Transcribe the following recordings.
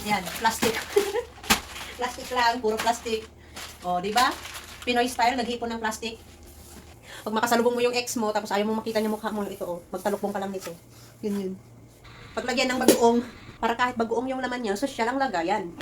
Yan, plastic. Plastic lang, puro plastic. O, di ba? Pinoy style, naghipon ng plastic. Pag makasalubong mo yung ex mo, tapos ayaw mo makita yung mukha mo, ito, oh, magtalukbong ka lang nito. Yun. Paglagyan ng bagoong, para kahit bagoong yung laman niya, so siya lang lagayan.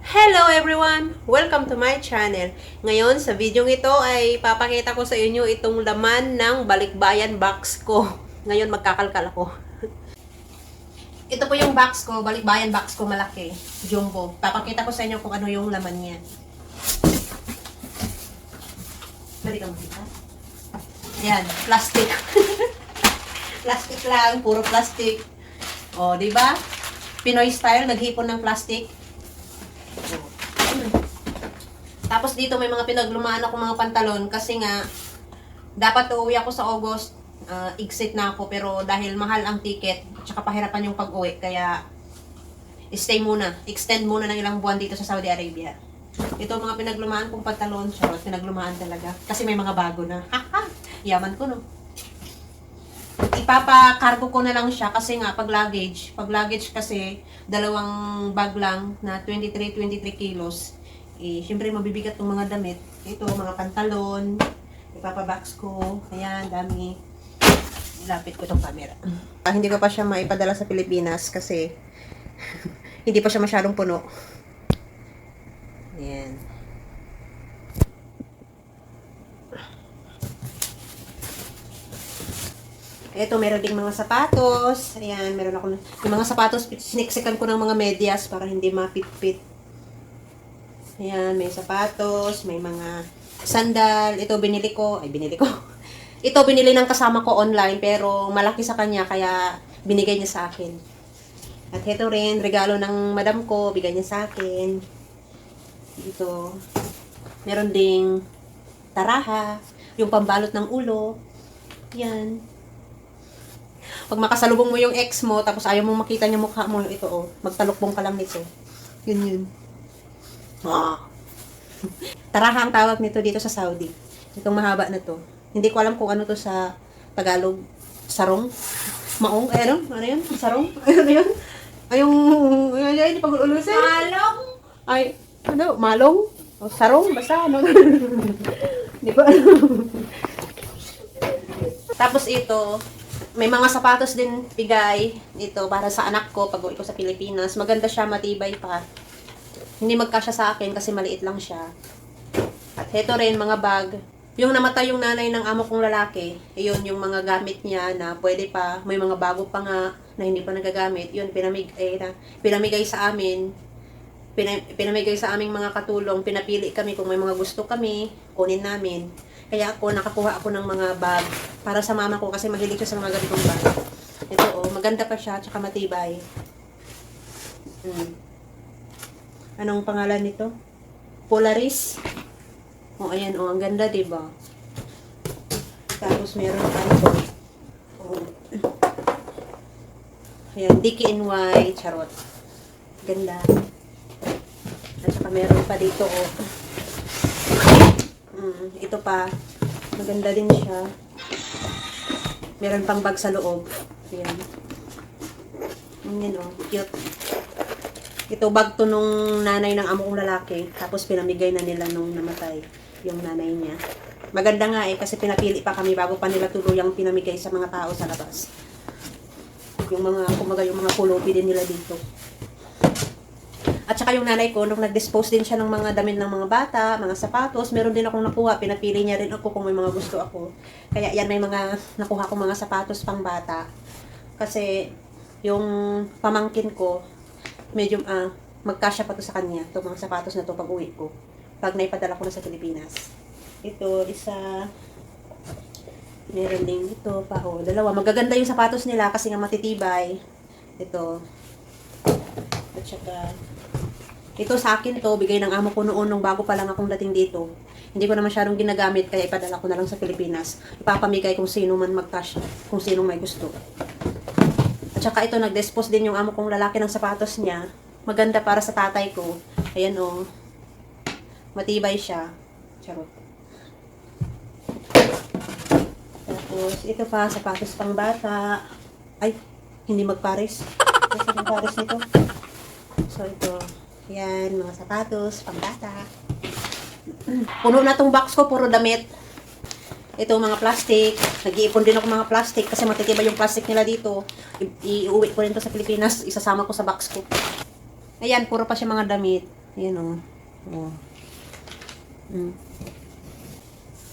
Hello everyone! Welcome to my channel. Ngayon, sa video ito ay papakita ko sa inyo itong laman ng balikbayan box ko. Ngayon, magkakalkal ako. Ito po yung box ko, balikbayan box ko malaki, jumbo. Papakita ko sa inyo kung ano yung laman niya. Dali ka makita. Yan, plastic. Plastic lang, puro plastic. O, di ba? Pinoy style, naghipon ng plastic. Tapos dito may mga pinaglumaan ako mga pantalon kasi nga dapat uuwi ako sa August, exit na ako pero dahil mahal ang ticket at saka pahirapan yung pag-uwi kaya stay muna, extend muna ng ilang buwan dito sa Saudi Arabia. Ito mga pinaglumaan kong pantalon, charot, pinaglumaan talaga kasi may mga bago na. Haha, yaman ko no. Ipapa-cargo ko na lang siya kasi nga pag luggage kasi dalawang bag lang na 23 kilos. Siyempre mabibigat yung mga damit. Ito, mga pantalon. Ipapabox ko. Ayan, dami. Lapit ko itong camera. Hindi ko pa siya maipadala sa Pilipinas kasi hindi pa siya masyadong puno. Ayan. Ito, meron ding mga sapatos. Ayan, meron ako. Yung mga sapatos, siniksikan ko ng mga medyas para hindi mapit-pit. Ayan, may sapatos, may mga sandal. Ito, binili ko. Ito, binili ng kasama ko online, pero malaki sa kanya, kaya binigay niya sa akin. At ito rin, regalo ng madam ko, bigay niya sa akin. Ito, meron ding taraha, yung pambalot ng ulo. Yan. Pag makasalubong mo yung ex mo, tapos ayaw mo makita yung mukha mo, ito, oh, magtalukbong ka lang nito. Yun. Taraha ang tawag nito dito sa Saudi. Itong mahaba na to. Hindi ko alam kung ano to sa Tagalog. Sarong? Maong? Ano yun? Sarong? Ano yun? Ay, hindi pa ulusin. Malong? Ay, ano? Malong? O, sarong? Basta ano? Hindi ko alam. Tapos ito, may mga sapatos din bigay. Ito, para sa anak ko pag uwi ko sa Pilipinas. Maganda siya, matibay pa. Hindi magkasya sa akin kasi maliit lang siya. At ito rin, mga bag. Yung namatay yung nanay ng amo kong lalaki, yun yung mga gamit niya na pwede pa, may mga bago pa nga na hindi pa nagagamit. Yun, pinamigay sa amin. Pinamigay sa aming mga katulong. Pinapili kami kung may mga gusto kami, kunin namin. Kaya ako, nakakuha ako ng mga bag para sa mama ko kasi mahilig siya sa mga ganitong bag. Ito, oh, maganda pa siya, tsaka matibay. Anong pangalan nito? Polaris. O, ayan, o, ang ganda, diba? Tapos, meron pa ito. O. Ayan, DKNY, charot. Ganda. At saka, meron pa dito, o. Ito pa. Maganda din siya. Meron pang bag sa loob. Ayan. Ayan, o. Cute. Ito, bag to nung nanay ng amo kong lalaki. Tapos pinamigay na nila nung namatay yung nanay niya. Maganda nga kasi pinapili pa kami bago pa nila tuluyang pinamigay sa mga tao sa labas. Yung mga, kumaga yung mga pulubi din nila dito. At saka yung nanay ko, nung nag-dispose din siya ng mga damit ng mga bata, mga sapatos, meron din akong nakuha. Pinapili niya rin ako kung may mga gusto ako. Kaya yan, may mga nakuha akong mga sapatos pang bata. Kasi yung pamangkin ko, medyo magkasya pa to sa kanya, itong mga sapatos na to pag uwi ko. Pag naipadala ko na sa Pilipinas. Ito, isa. Meron din ito pa. O, dalawa. Magaganda yung sapatos nila kasi nga matitibay. Ito. At saka, ito sa akin to, bigay ng amo ko noon nung bago pa lang akong dating dito. Hindi ko na masyadong ginagamit kaya ipadala ko na lang sa Pilipinas. Ipapamigay kung sino man magkasya, kung sino may gusto. Tsaka ito, nag-dispose din yung amo kong lalaki ng sapatos niya. Maganda para sa tatay ko. Ayan o. Matibay siya. Charot. Tapos, ito pa, sapatos pang bata. Ay, hindi magpares. Kasi magpares nito. So, ito. Yan, mga sapatos, pangbata. Puno na tong box ko, puro damit. Ito, mga plastic. Nag-iipon din ako mga plastic kasi matitibay yung plastic nila dito. Iuwi ko rin to sa Pilipinas. Isasama ko sa box ko. Ayan, puro pa siya mga damit. Ayan, o. Oh.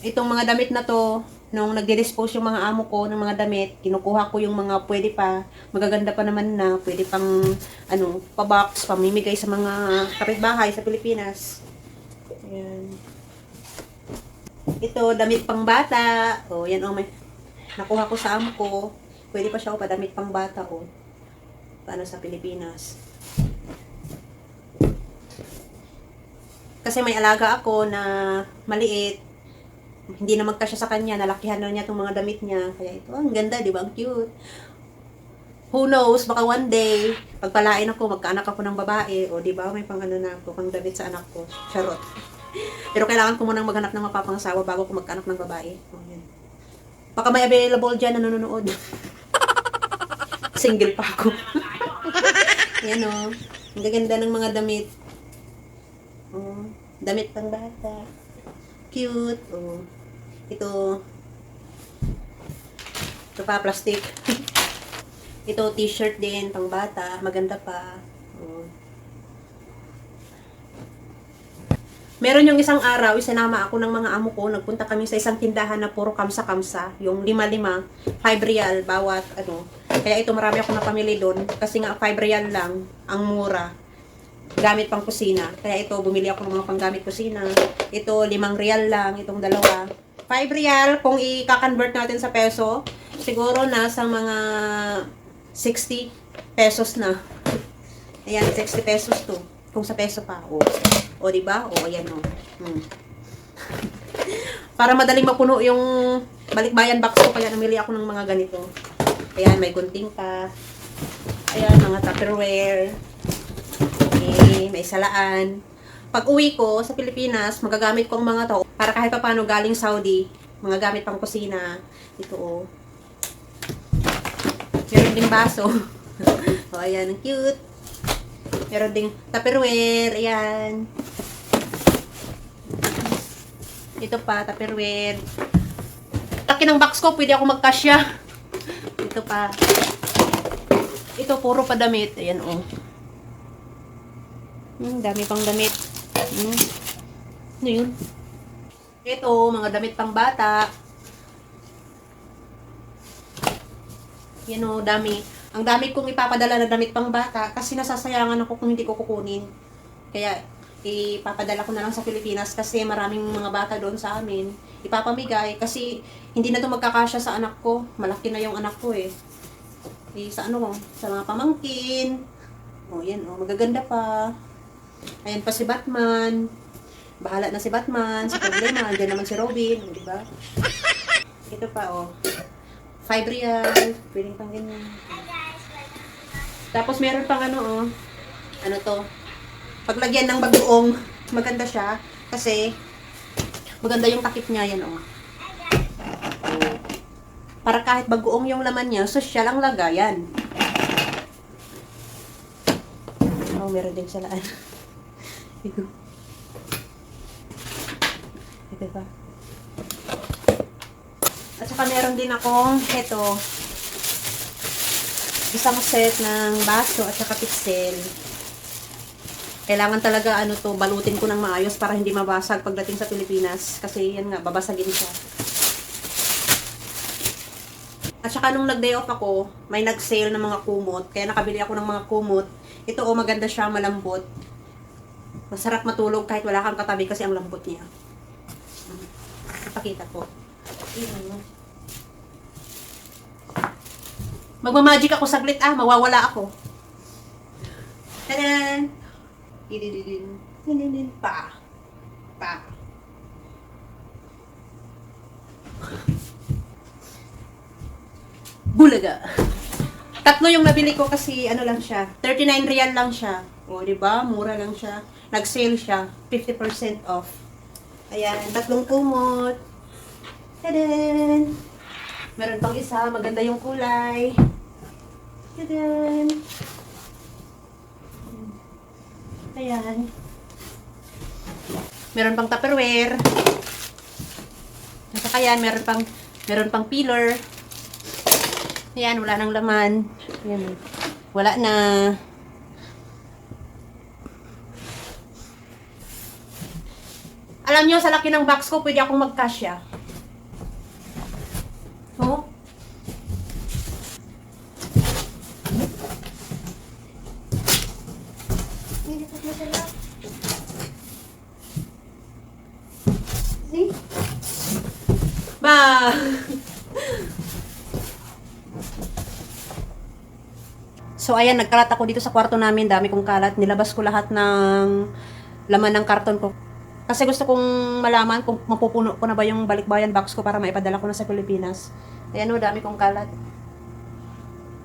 Itong mga damit na to, nung nagdi-dispose yung mga amo ko ng mga damit, kinukuha ko yung mga pwede pa, magaganda pa naman na, pwede pang, pa-box, pamimigay sa mga kapitbahay sa Pilipinas. Ayan. Ito, damit pang bata. O, yan o, may nakuha ko sa amo ko. Pwede pa siya o, damit pang bata o. Paano sa Pilipinas. Kasi may alaga ako na maliit. Hindi na magkasya sa kanya. Nalakihan na niya itong mga damit niya. Kaya ito, ang ganda, di ba? Ang cute. Who knows, baka one day, pagpalain ako, magkaanak ako ng babae. O, di ba? May pang ano na ako, pang damit sa anak ko. Charot. Pero kailangan ko munang maghanap ng mapapangasawa bago ko magkaanak ng babae. O, yan. Baka may available dyan na nanonood. Single pa ako. Yan o. Ang gaganda ng mga damit. Oh, damit pang bata. Cute. Oh. Ito pa, plastic. Ito, t-shirt din, pang bata. Maganda pa. Oh. Meron yung isang araw, isinama ako ng mga amo ko. Nagpunta kami sa isang tindahan na puro kamsa-kamsa. Yung 5-5, 5 real bawat ano. Kaya ito, marami ako napamili doon. Kasi nga 5 real lang, ang mura. Gamit pang kusina. Kaya ito, bumili ako ng mga panggamit kusina. Ito, 5 real lang, itong dalawa. 5 real, kung i-convert natin sa peso, siguro nasa mga 60 pesos na. Ayan, 60 pesos to. Kung sa peso pa. O diba? O, ayan o. Para madaling mapuno yung balikbayan box ko, kaya namili ako ng mga ganito. Ayan, may gunting pa. Ayan, mga Tupperware. May salaan. Pag uwi ko sa Pilipinas, magagamit ko ang mga to para kahit pa paano galing Saudi, mga gamit pang kusina. Ito o. Meron ding baso. O, ayan, ang cute. Meron ding Tupperware. Ayan. Ito pa, Tupperware. Laki ng box ko, pwede ako magkasya. Ito pa. Ito, puro pa damit. Ayan o. Dami pang damit. Ano yun? Ito, mga damit pang bata. Yan o, dami. Ang dami kong ipapadala na damit pang bata kasi nasasayangan ako kung hindi ko kukunin. Kaya, ipapadala ko na lang sa Pilipinas kasi maraming mga bata doon sa amin. Ipapamigay kasi hindi na ito magkakasya sa anak ko. Malaki na yung anak ko eh. Sa ano, sa mga pamangkin. O, yan o, magaganda pa. Ayan pa si Batman. Bahala na si Batman sa problema. Andiyan naman si Robin, di ba? Ito pa, oh. 5 real. Pwedeng pang ganyan. Tapos meron pang ano, oh. Ano to? Paglagyan ng bagoong, maganda siya. Kasi, maganda yung takip niya, yan, oh. Para kahit bagoong yung laman niya, social ang lagayan. Oh, meron din salaan. Ito. Ito pa. At saka meron din akong ito. Isang set ng baso at saka pixel. Kailangan talaga ano to, balutin ko ng maayos para hindi mabasag pagdating sa Pilipinas. Kasi yan nga, babasagin siya. At saka nung nag-day off ako, may nag-sale ng mga kumot. Kaya nakabili ako ng mga kumot. Ito oh, maganda siya, malambot. Masarap matulog kahit wala kang katabi kasi ang lambot niya. Ipakita ko. Magmamagic ako saglit mawawala ako. Tadan! Didididin. Pa. Bulaga. Tatlo yung nabili ko kasi ano lang siya. 39 real lang siya. O, diba? Mura lang siya. Nag-sale siya. 50% off. Ayan. Tatlong kumot. Tadan! Meron pang isa. Maganda yung kulay. Tadaan! Ayan. Meron pang Tupperware. At saka yan, meron pang peeler. Ayan, wala nang laman. Ayan. Wala na. Alam nyo, sa laki ng box ko, pwede akong magkasya. Oh. See? Ba! So, ayan, nagkalat ako dito sa kwarto namin. Dami kong kalat. Nilabas ko lahat ng laman ng karton ko. Kasi gusto kong malaman kung mapupuno ko na ba yung balikbayan box ko para maipadala ko na sa Pilipinas. Ayan o, dami kong kalat.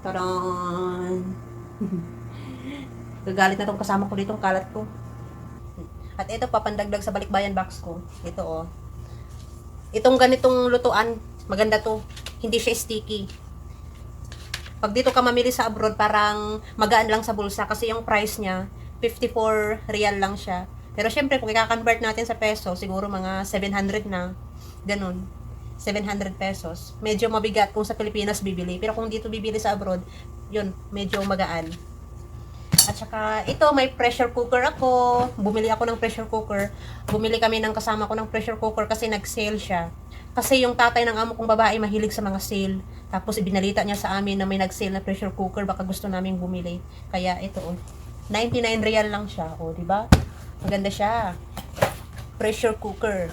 Tadaan! Gagalit na tong kasama ko dito, kalat ko. At ito, papandagdag sa balikbayan box ko. Ito o. Itong ganitong lutuan, maganda to. Hindi siya sticky. Pag dito ka mamili sa abroad, parang magaan lang sa bulsa kasi yung price niya, 54 real lang siya. Pero syempre, kung i-convert natin sa peso, siguro mga 700 na. Ganun. 700 pesos. Medyo mabigat kung sa Pilipinas bibili. Pero kung dito bibili sa abroad, yun, medyo magaan. At saka, ito, may pressure cooker ako. Bumili ako ng pressure cooker. Bumili kami ng kasama ko ng pressure cooker kasi nag-sale siya. Kasi yung tatay ng amo kong babae mahilig sa mga sale. Tapos ibinalita niya sa amin na may nag-sale na pressure cooker, baka gusto naming bumili. Kaya ito, 99 real lang siya, di ba? Maganda siya. Pressure cooker.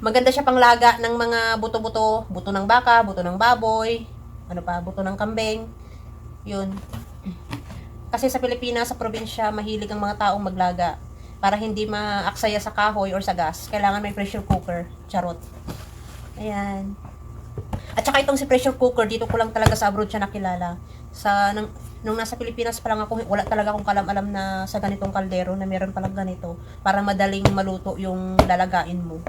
Maganda siya panglaga ng mga buto-buto, buto ng baka, buto ng baboy, ano pa, buto ng kambing. Yun. Kasi sa Pilipinas, sa probinsya, mahilig ang mga taong maglaga. Para hindi maaksaya sa kahoy or sa gas, kailangan may pressure cooker. Charot. Ayan. At saka itong si pressure cooker, dito ko lang talaga sa abroad siya nakilala. Nung nasa Pilipinas pa lang ako, wala talaga akong kalam-alam na sa ganitong kaldero na meron palang ganito. Para madaling maluto yung lalagain mo.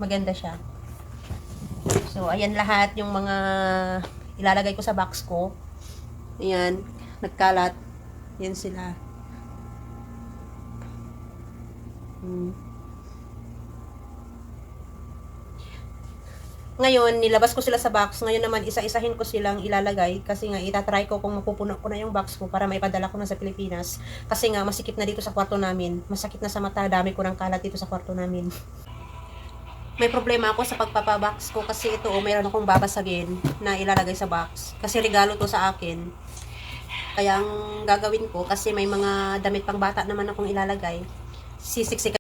Maganda siya. So, ayan lahat yung mga ilalagay ko sa box ko. Ayan. Nagkalat. Yan sila. Ngayon, nilabas ko sila sa box. Ngayon naman, isa-isahin ko silang ilalagay. Kasi nga, itatry ko kung mapupuno ko na yung box ko para maipadala ko na sa Pilipinas. Kasi nga, masikip na dito sa kwarto namin. Masakit na sa mata. Dami ko ng kalat dito sa kwarto namin. May problema ako sa pagpapabox ko kasi ito, mayroon akong babasagin na ilalagay sa box. Kasi regalo to sa akin. Kaya ang gagawin ko, kasi may mga damit pang bata naman akong ilalagay. Sisiksikan.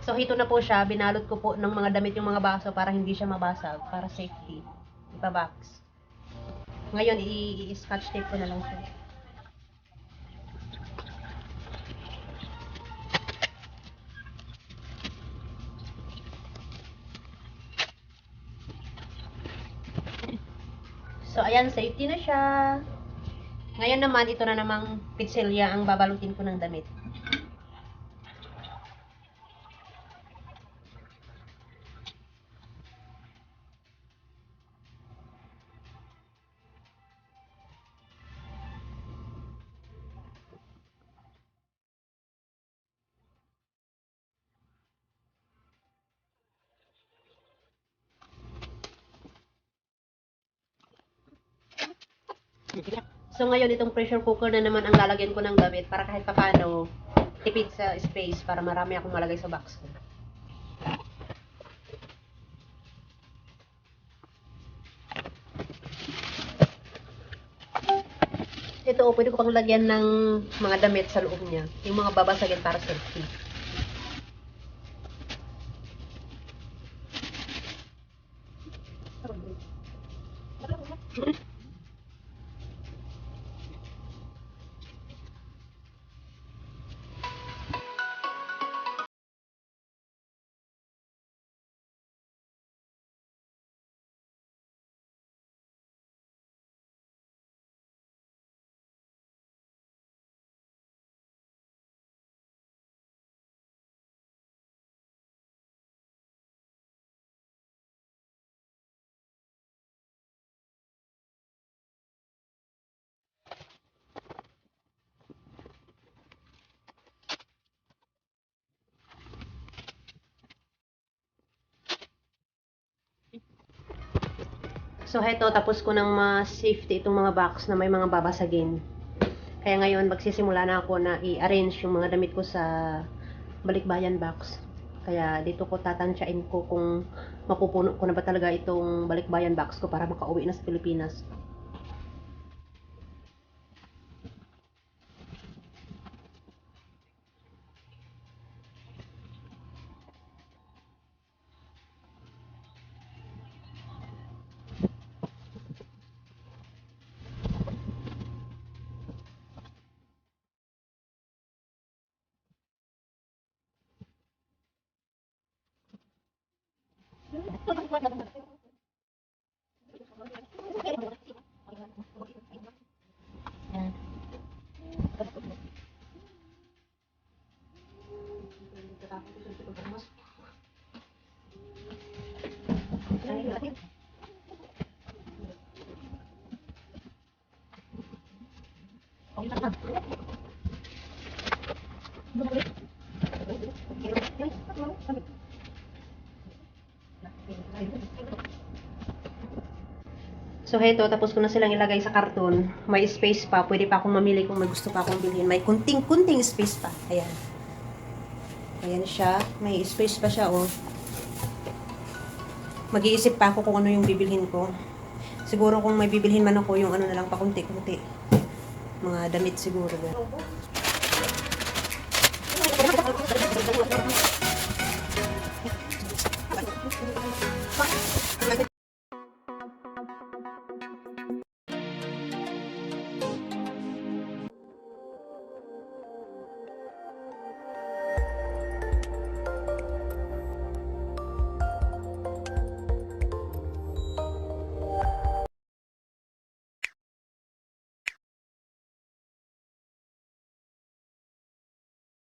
So, hito na po siya. Binalot ko po ng mga damit yung mga baso para hindi siya mabasag. Para safety. Ipa-box. Ngayon, i-scotch tape ko na lang siya. So, ayan, safety na siya. Ngayon naman, ito na namang pitselya ang babalutin ko ng damit. So, ngayon, itong pressure cooker na naman ang lalagyan ko ng damit para kahit papano, tipid sa space para marami akong malagay sa box ko. Ito, pwede ko pang lagyan ng mga damit sa loob niya. Yung mga babasagin para safety. So, heto, tapos ko ng safety itong mga box na may mga babasagin. Kaya ngayon, magsisimula na ako na i-arrange yung mga damit ko sa balikbayan box. Kaya dito ko tatansyain ko kung mapupuno ko na ba talaga itong balikbayan box ko para makauwi na sa Pilipinas. So, heto, tapos ko na silang ilagay sa karton. May space pa. Pwede pa akong mamili kung may gusto pa akong bilhin. May kunting space pa. Ayan. Ayan siya. May space pa siya, oh. Mag-iisip pa ako kung ano yung bibilhin ko. Siguro kung may bibilhin man ako, yung ano na lang pa kunti-kunti. Mga damit siguro.